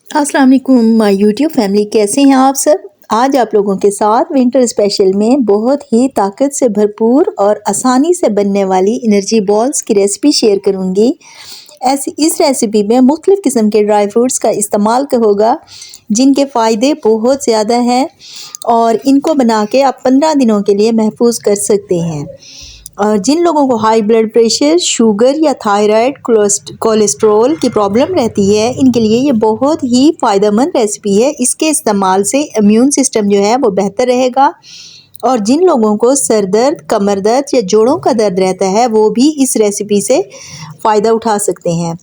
अस्सलाम वालेकुम my YouTube family, कैसे हैं आप सब। आज आप लोगों के साथ विंटर स्पेशल में बहुत ही ताकत से भरपूर और आसानी से बनने वाली एनर्जी बॉल्स की रेसिपी शेयर करूंगी। ऐसी इस रेसिपी में मुख्तलिफ़ किस्म के ड्राई फ्रूट्स का इस्तेमाल होगा जिनके फ़ायदे बहुत ज़्यादा हैं और इनको बना के आप 15 दिनों के लिए महफूज कर सकते हैं। जिन लोगों को हाई ब्लड प्रेशर, शुगर या थायराइड, कोलेस्ट्रॉल की प्रॉब्लम रहती है, इनके लिए ये बहुत ही फ़ायदेमंद रेसिपी है। इसके इस्तेमाल से इम्यून सिस्टम जो है वो बेहतर रहेगा और जिन लोगों को सर दर्द, कमर दर्द या जोड़ों का दर्द रहता है वो भी इस रेसिपी से फ़ायदा उठा सकते हैं।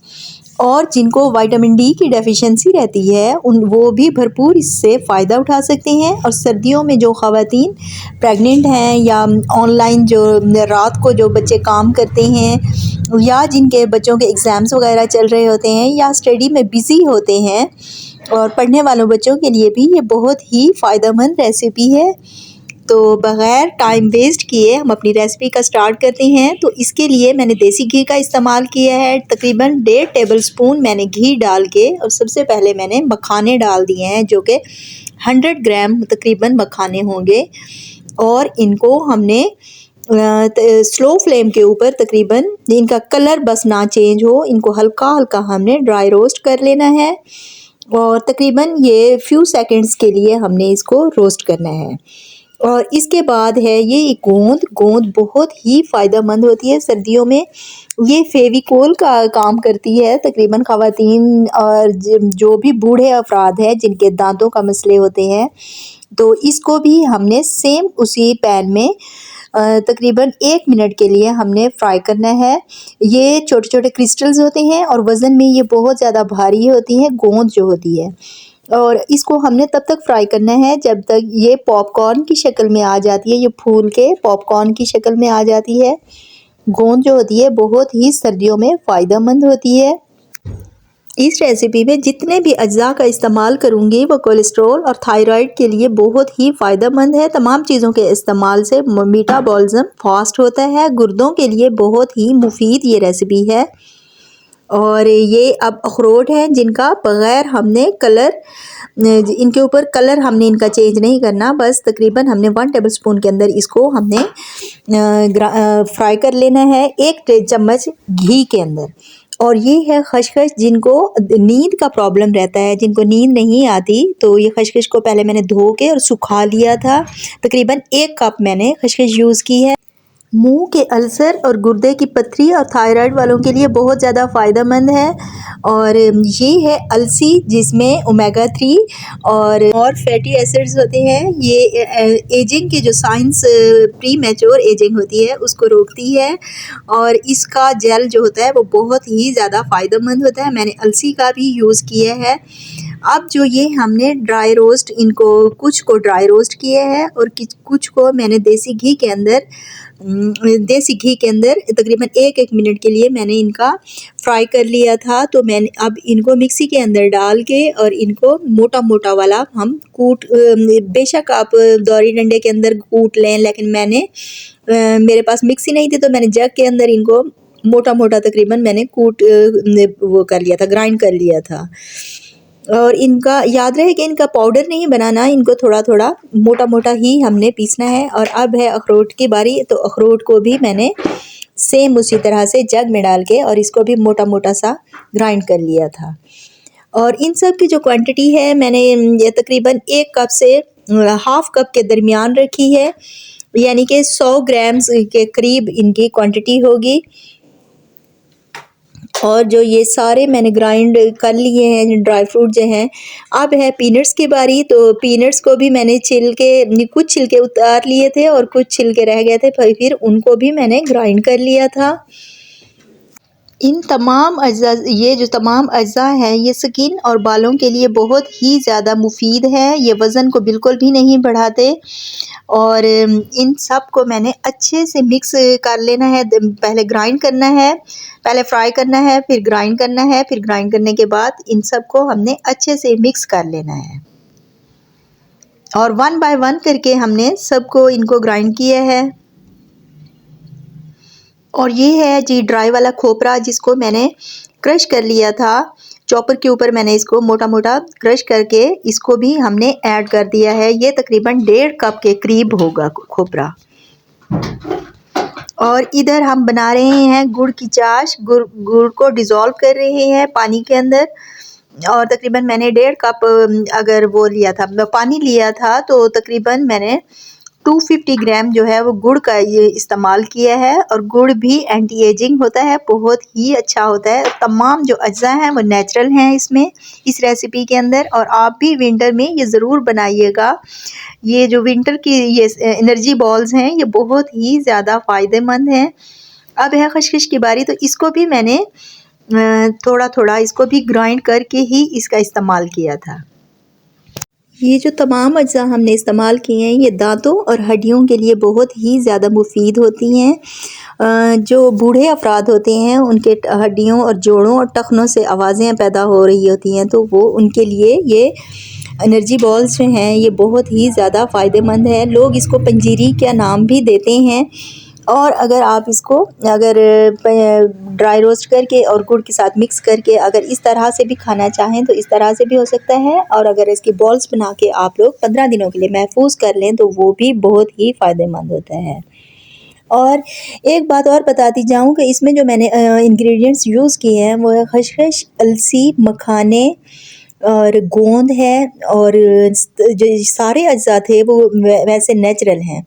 और जिनको विटामिन डी की डेफिशिएंसी रहती है वो भी भरपूर इससे फ़ायदा उठा सकते हैं। और सर्दियों में जो ख़वातीन प्रेग्नेंट हैं या ऑनलाइन जो रात को जो बच्चे काम करते हैं या जिनके बच्चों के एग्ज़ाम्स वगैरह चल रहे होते हैं या स्टडी में बिज़ी होते हैं और पढ़ने वालों बच्चों के लिए भी ये बहुत ही फ़ायदेमंद रेसिपी है। तो बग़ैर टाइम वेस्ट किए हम अपनी रेसिपी का स्टार्ट करते हैं। तो इसके लिए मैंने देसी घी का इस्तेमाल किया है। तकरीबन 1.5 टेबल स्पून मैंने घी डाल के और सबसे पहले मैंने मखाने डाल दिए हैं जो कि 100 ग्राम तकरीबन मखाने होंगे और इनको हमने स्लो फ्लेम के ऊपर तकरीबन इनका कलर बस ना चेंज हो, इनको हल्का हल्का हमने ड्राई रोस्ट कर लेना है और तकरीबन ये फ्यू सेकंड्स के लिए हमने इसको रोस्ट करना है। और इसके बाद है ये गोंद बहुत ही फ़ायदेमंद होती है सर्दियों में। ये फेविकोल का काम करती है। तकरीबन ख़वातीन और जो भी बूढ़े अफराद हैं जिनके दांतों का मसले होते हैं तो इसको भी हमने सेम उसी पैन में तकरीबन 1 मिनट के लिए हमने फ्राई करना है। ये छोटे छोटे क्रिस्टल्स होते हैं और वज़न में ये बहुत ज़्यादा भारी होती हैं, गोंद जो होती है। और इसको हमने तब तक फ्राई करना है जब तक ये पॉपकॉर्न की शक्ल में आ जाती है, ये फूल के पॉपकॉर्न की शक्ल में आ जाती है। गोंद जो होती है बहुत ही सर्दियों में फ़ायदेमंद होती है। इस रेसिपी में जितने भी अज्जा का इस्तेमाल करूँगी वो कोलेस्ट्रॉल और थायराइड के लिए बहुत ही फ़ायदेमंद है। तमाम चीज़ों के इस्तेमाल से मेटाबॉलिज्म फास्ट होता है, गुर्दों के लिए बहुत ही मुफीद ये रेसिपी है। और ये अब अखरोट हैं जिनका बग़ैर हमने कलर इनके ऊपर कलर हमने इनका चेंज नहीं करना, बस तकरीबन हमने 1 टेबल स्पून के अंदर इसको हमने फ्राई कर लेना है 1 चम्मच घी के अंदर। और ये है खसखस, जिनको नींद का प्रॉब्लम रहता है, जिनको नींद नहीं आती, तो ये खसखस को पहले मैंने धो के और सुखा लिया था। तकरीबन 1 कप मैंने खसखस यूज़ की है। मुंह के अल्सर और गुर्दे की पथरी और थायराइड वालों के लिए बहुत ज़्यादा फ़ायदेमंद है। और ये है अलसी जिसमें ओमेगा 3 और फैटी एसिड्स होते हैं। ये एजिंग के जो साइंस प्री मैच्योर एजिंग होती है उसको रोकती है और इसका जेल जो होता है वो बहुत ही ज़्यादा फ़ायदेमंद होता है। मैंने अलसी का भी यूज़ किया है। अब जो ये हमने ड्राई रोस्ट, इनको कुछ को ड्राई रोस्ट किया है और कुछ को मैंने देसी घी के अंदर तकरीबन 1 मिनट के लिए मैंने इनका फ्राई कर लिया था। तो मैंने अब इनको मिक्सी के अंदर डाल के और इनको मोटा मोटा वाला हम बेशक आप दौरी डंडे के अंदर कूट लें, लेकिन मेरे पास मिक्सी नहीं थी तो मैंने जग के अंदर इनको मोटा मोटा तकरीबन मैंने वो कर लिया था, ग्राइंड कर लिया था। और इनका याद रहे कि इनका पाउडर नहीं बनाना, इनको थोड़ा थोड़ा मोटा मोटा ही हमने पीसना है। और अब है अखरोट की बारी, तो अखरोट को भी मैंने सेम उसी तरह से जग में डाल के और इसको भी मोटा मोटा सा ग्राइंड कर लिया था। और इन सब की जो क्वांटिटी है मैंने ये तकरीबन 1 कप से हाफ़ कप के दरमियान रखी है, यानी कि 100 ग्राम्स के करीब इनकी क्वांटिटी होगी। और जो ये सारे मैंने ग्राइंड कर लिए हैं ड्राई फ्रूट जो हैं। अब है पीनट्स की बारी, तो पीनट्स को भी मैंने कुछ छिलके उतार लिए थे और कुछ छिलके रह गए थे, फिर उनको भी मैंने ग्राइंड कर लिया था। इन तमाम अज्जा, ये जो तमाम अज्जा हैं ये स्किन और बालों के लिए बहुत ही ज़्यादा मुफीद है। ये वज़न को बिल्कुल भी नहीं बढ़ाते। और इन सब को मैंने अच्छे से मिक्स कर लेना है। पहले ग्राइंड करना है, पहले फ्राई करना है, फिर ग्राइंड करना है, फिर ग्राइंड करने के बाद इन सब को हमने अच्छे से मिक्स कर लेना है। और 1 बाय 1 करके हमने सबको इनको ग्राइंड किया है। और ये है जी ड्राई वाला खोपरा जिसको मैंने क्रश कर लिया था। चॉपर के ऊपर मैंने इसको मोटा मोटा क्रश करके इसको भी हमने ऐड कर दिया है। ये तकरीबन 1.5 कप के करीब होगा खोपरा। और इधर हम बना रहे हैं गुड़ की चाश। गुड़ को डिज़ोल्व कर रहे हैं पानी के अंदर। और तकरीबन मैंने 1.5 कप अगर वो लिया था, पानी लिया था, तो तकरीबन मैंने 250 ग्राम जो है वो गुड़ का ये इस्तेमाल किया है। और गुड़ भी एंटी एजिंग होता है, बहुत ही अच्छा होता है। तमाम जो अज्जा हैं वो नेचुरल हैं इसमें, इस रेसिपी के अंदर। और आप भी विंटर में ये ज़रूर बनाइएगा। ये जो विंटर की ये एनर्जी बॉल्स हैं ये बहुत ही ज़्यादा फ़ायदेमंद हैं। अब है खशखश की बारी, तो इसको भी मैंने थोड़ा थोड़ा इसको भी ग्राइंड करके ही इसका इस्तेमाल किया था। ये जो तमाम अज्जा हमने इस्तेमाल किए हैं ये दांतों और हड्डियों के लिए बहुत ही ज़्यादा मुफीद होती हैं। जो बूढ़े अफराद होते हैं उनके हड्डियों और जोड़ों और टखनों से आवाज़ें पैदा हो रही होती हैं, तो वो उनके लिए ये एनर्जी बॉल्स जो हैं ये बहुत ही ज़्यादा फ़ायदेमंद है। लोग इसको पंजीरी का नाम भी देते हैं। और अगर आप इसको ड्राई रोस्ट करके और गुड़ के साथ मिक्स करके अगर इस तरह से भी खाना चाहें तो इस तरह से भी हो सकता है। और अगर इसकी बॉल्स बना के आप लोग 15 दिनों के लिए महफूज कर लें तो वो भी बहुत ही फ़ायदेमंद होता है। और एक बात और बताती जाऊँ कि इसमें जो मैंने इंग्रेडिएंट्स यूज़ किए हैं वो है खसखस, अलसी, मखाने और गोंद है। और जो सारे अज्जा थे वो वैसे नेचुरल हैं।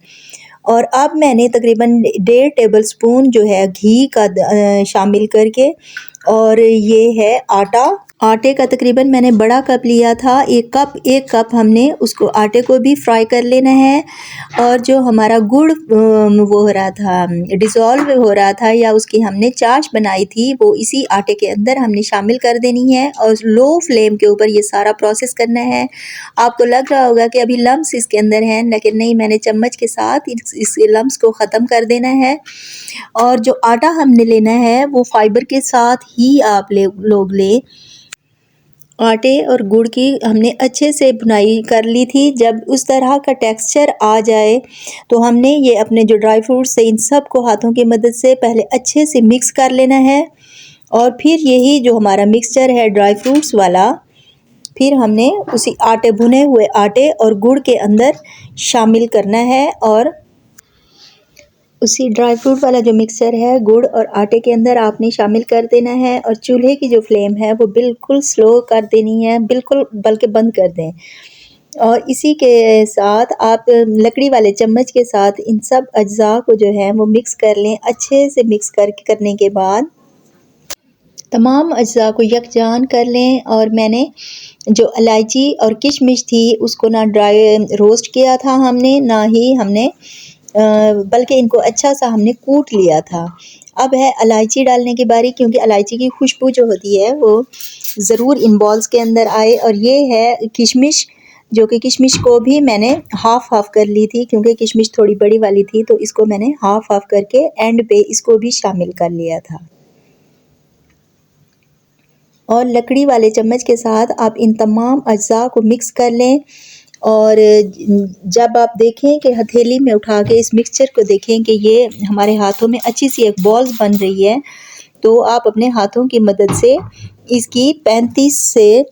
और अब मैंने तकरीबन 1.5 टेबलस्पून जो है घी का शामिल करके, और ये है आटे का तकरीबन मैंने बड़ा कप लिया था, 1 कप हमने उसको आटे को भी फ्राई कर लेना है। और जो हमारा गुड़ वो हो रहा था, डिज़ोल्व हो रहा था या उसकी हमने चाश बनाई थी, वो इसी आटे के अंदर हमने शामिल कर देनी है। और लो फ्लेम के ऊपर ये सारा प्रोसेस करना है। आपको लग रहा होगा कि अभी लम्स इसके अंदर हैं, लेकिन नहीं, मैंने चम्मच के साथ इस लम्स को ख़त्म कर देना है। और जो आटा हमने लेना है वो फाइबर के साथ ही आप लोग लें। आटे और गुड़ की हमने अच्छे से भुनाई कर ली थी। जब उस तरह का टेक्सचर आ जाए तो हमने ये अपने जो ड्राई फ्रूट्स से इन सब को हाथों की मदद से पहले अच्छे से मिक्स कर लेना है। और फिर यही जो हमारा मिक्सचर है ड्राई फ्रूट्स वाला, फिर हमने उसी भुने हुए आटे और गुड़ के अंदर शामिल करना है। और उसी ड्राई फ्रूट वाला जो मिक्सचर है गुड़ और आटे के अंदर आपने शामिल कर देना है। और चूल्हे की जो फ्लेम है वो बिल्कुल स्लो कर देनी है, बिल्कुल बल्कि बंद कर दें। और इसी के साथ आप लकड़ी वाले चम्मच के साथ इन सब अज्जा को जो है वो मिक्स कर लें। अच्छे से मिक्स करने के बाद तमाम अज्जा को यकजान कर लें। और मैंने जो इलायची और किशमिश थी उसको ना ड्राई रोस्ट किया था हमने, ना ही हमने बल्कि इनको अच्छा सा हमने कूट लिया था। अब है इलायची डालने की बारी, क्योंकि इलायची की खुशबू जो होती है वो ज़रूर इन बॉल्स के अंदर आए। और ये है किशमिश, जो कि किशमिश को भी मैंने हाफ़ कर ली थी, क्योंकि किशमिश थोड़ी बड़ी वाली थी, तो इसको मैंने हाफ़ करके एंड पे इसको भी शामिल कर लिया था। और लकड़ी वाले चम्मच के साथ आप इन तमाम अज्जा को मिक्स कर लें। और जब आप देखें कि हथेली में उठा के इस मिक्सचर को देखें कि ये हमारे हाथों में अच्छी सी एक बॉल्स बन रही है, तो आप अपने हाथों की मदद से इसकी 35 से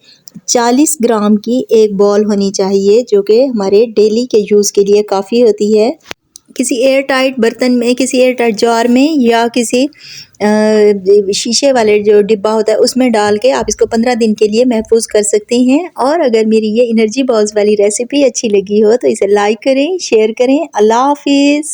40 ग्राम की एक बॉल होनी चाहिए, जो कि हमारे डेली के यूज़ के लिए काफ़ी होती है। किसी एयर टाइट बर्तन में, किसी एयर टाइट जार में, या किसी शीशे वाले जो डिब्बा होता है उसमें डाल के आप इसको 15 दिन के लिए महफूज कर सकते हैं। और अगर मेरी ये एनर्जी बॉल्स वाली रेसिपी अच्छी लगी हो तो इसे लाइक करें, शेयर करें। अल्लाह हाफिज़।